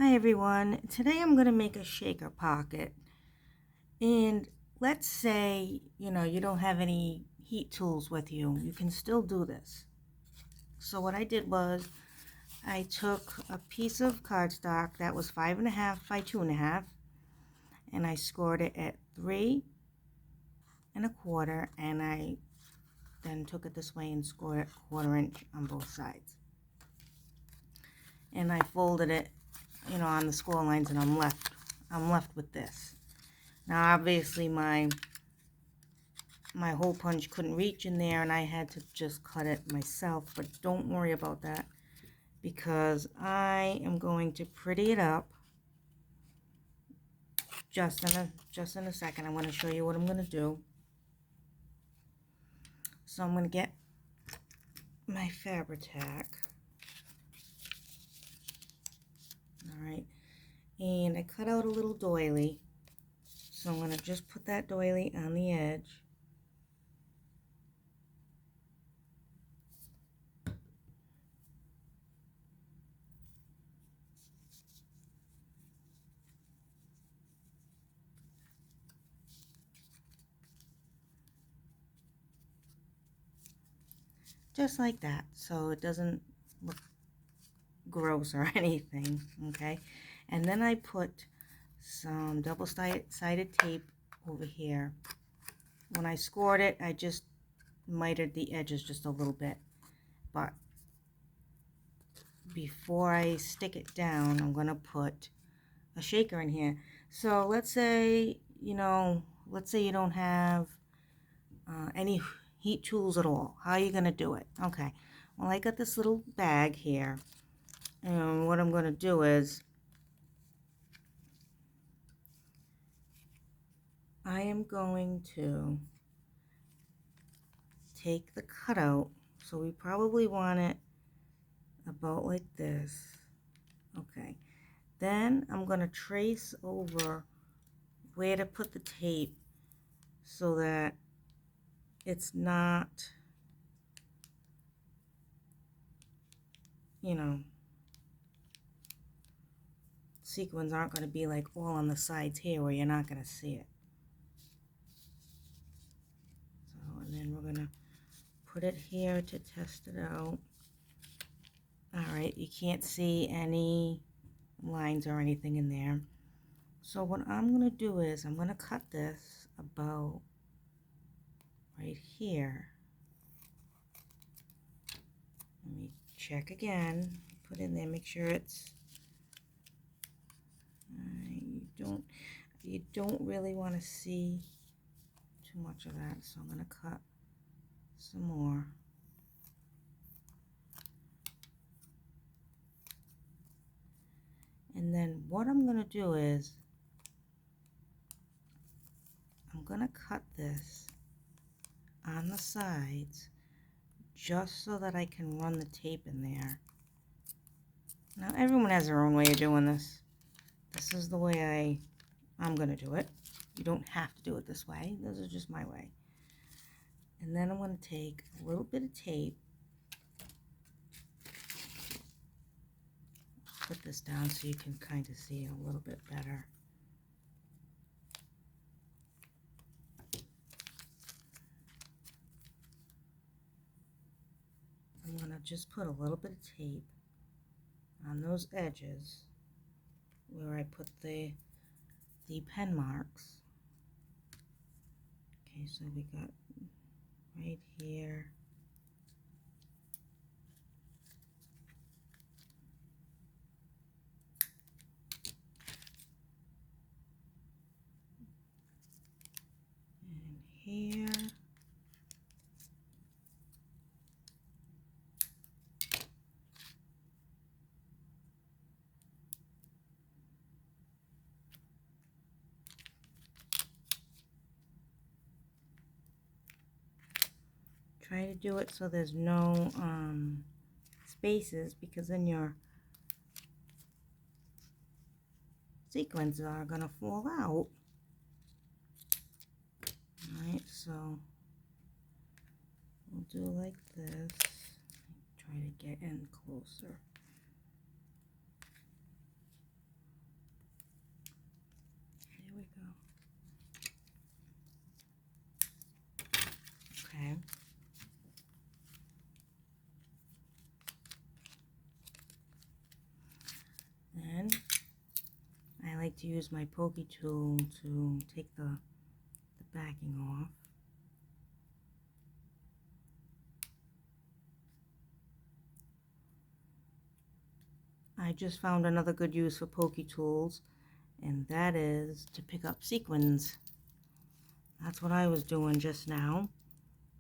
Hi everyone, today I'm going to make a shaker pocket, and let's say you don't have any heat tools with you. You can still do this. So what I did was I took a piece of cardstock that was 5.5 by 2.5, and I scored it at 3.25, and I then took it this way and scored it 1/4 inch on both sides, and I folded it on the score lines, and I'm left with this. Now obviously my hole punch couldn't reach in there, and I had to just cut it myself, but don't worry about that because I am going to pretty it up just in a second. I'm going to show you what I'm going to do. So I'm going to get my Fabri-Tac. Alright, and I cut out a little doily, so I'm going to just put that doily on the edge. Just like that, so it doesn't look gross or anything, okay? And then I put some double-sided tape over here. When I scored it, I just mitered the edges just a little bit, but before I stick it down, I'm gonna put a shaker in here. So let's say you don't have any heat tools at all. How are you gonna do it? Okay, well, I got this little bag here, and what I'm gonna do is I am going to take the cutout, so we probably want it about like this. Okay, then I'm going to trace over where to put the tape so that it's not, sequins aren't going to be like all on the sides here where you're not going to see it. So, and then we're going to put it here to test it out. Alright, you can't see any lines or anything in there. So what I'm going to do is I'm going to cut this about right here. Let me check again. Put in there, make sure it's you don't really want to see too much of that, so I'm going to cut some more. And then what I'm going to do is I'm going to cut this on the sides just so that I can run the tape in there. Now everyone has their own way of doing this. This is the way I'm going to do it. You don't have to do it this way. This is just my way. And then I'm going to take a little bit of tape, put this down so you can kind of see it a little bit better. I'm going to just put a little bit of tape on those edges where I put the pen marks. Okay, so we got right here. And here. Try to do it so there's no spaces, because then your sequins are gonna fall out. Alright, so we'll do like this. Try to get in closer. Okay. Then I like to use my pokey tool to take the backing off. I just found another good use for pokey tools, and that is to pick up sequins. That's what I was doing just now.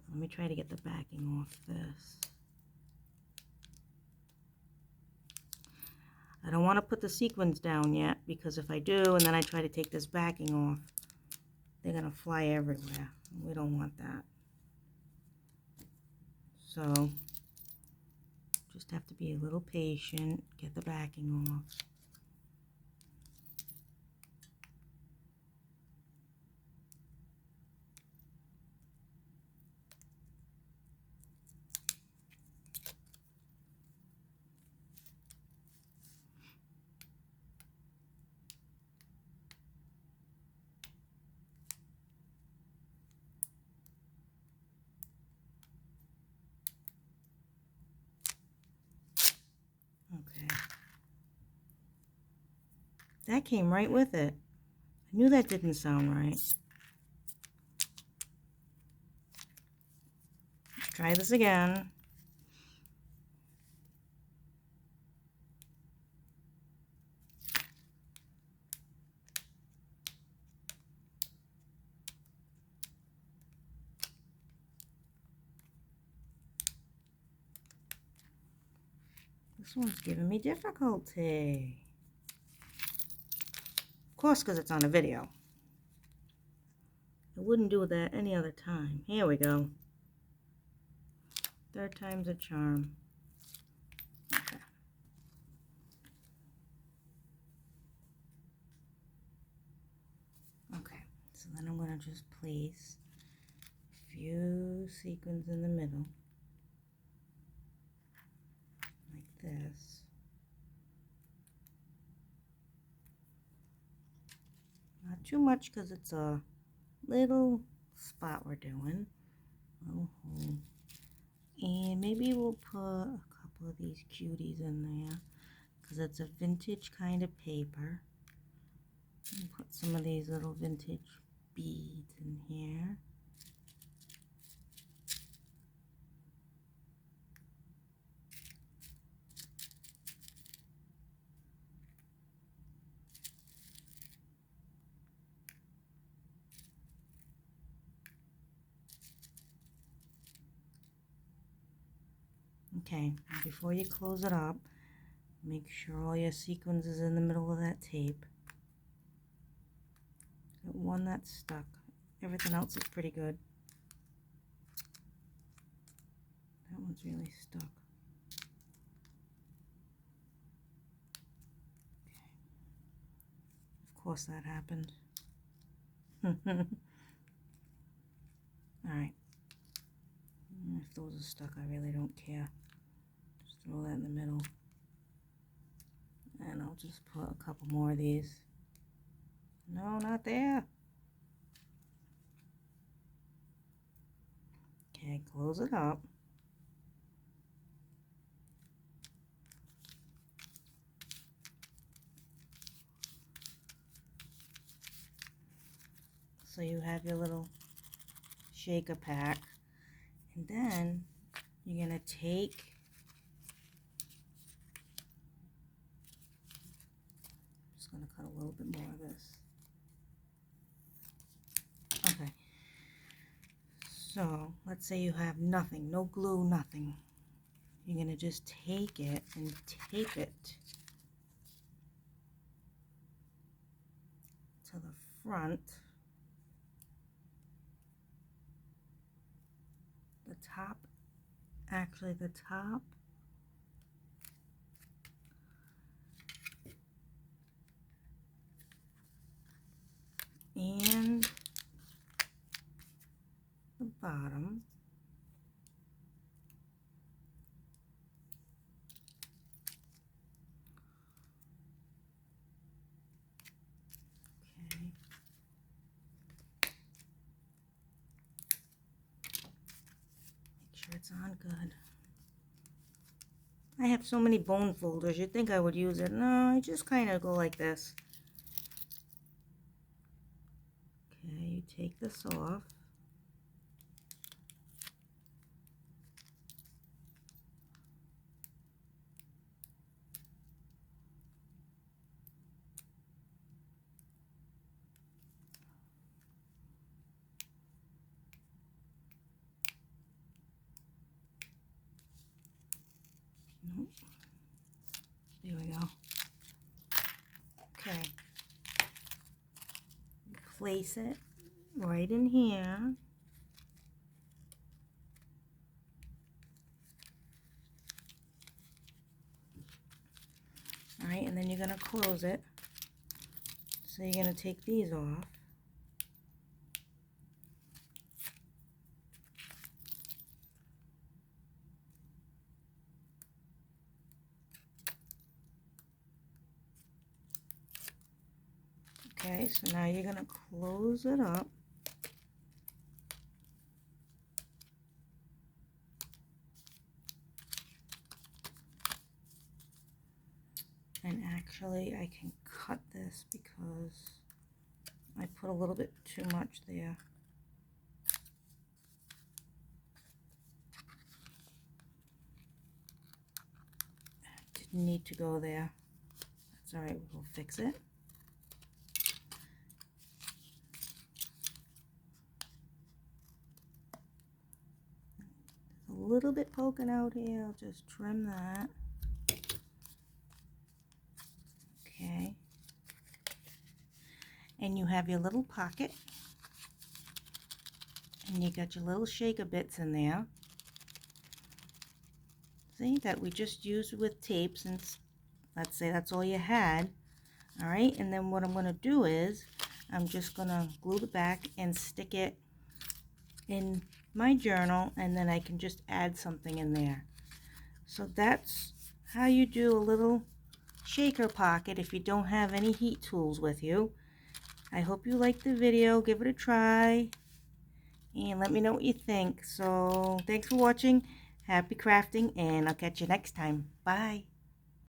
Let me try to get the backing off this. I don't want to put the sequins down yet, because if I do and then I try to take this backing off, they're going to fly everywhere. We don't want that. So just have to be a little patient, get the backing off. Okay. That came right with it. I knew that didn't sound right. Let's try this again. This one's giving me difficulty. Of course, because it's on a video. I wouldn't do that any other time. Here we go. Third time's a charm. Okay. Okay, so then I'm going to just place a few sequins in the middle. Like this. Not too much because it's a little spot we're doing. Little hole. And maybe we'll put a couple of these cuties in there because it's a vintage kind of paper. And put some of these little vintage beads in here. Okay, before you close it up, make sure all your sequins is in the middle of that tape. Got one that's stuck. Everything else is pretty good. That one's really stuck. Okay. Of course that happened. Alright. If those are stuck, I really don't care. Just throw that in the middle. And I'll just put a couple more of these. No, not there. Okay, close it up. So you have your little shaker pack. And then you're going to take going to cut a little bit more of this. Okay. So let's say you have nothing, no glue, nothing. You're going to just take it and tape it to the front, the top, actually the top, and the bottom. Okay. on good. I have so many bone folders. You'd think I would use it. No, I just kind of go like this. Okay, you take this off. Nope. There we go. Okay. Place it right in here. All right, and then you're going to close it. So you're going to take these off. Okay, so now you're going to close it up. And actually, I can cut this because I put a little bit too much there. Didn't need to go there. That's all right, we'll fix it. A little bit poking out here, I'll just trim that. Okay. And you have your little pocket. And you got your little shaker bits in there. See, that we just used with tape, since let's say that's all you had. All right, and then what I'm going to do is I'm just going to glue it back and stick it in my journal, and then I can just add something in there. So that's how you do a little shaker pocket if you don't have any heat tools with you. I hope you liked the video. Give it a try and let me know what you think. So thanks for watching. Happy crafting, and I'll catch you next time. Bye.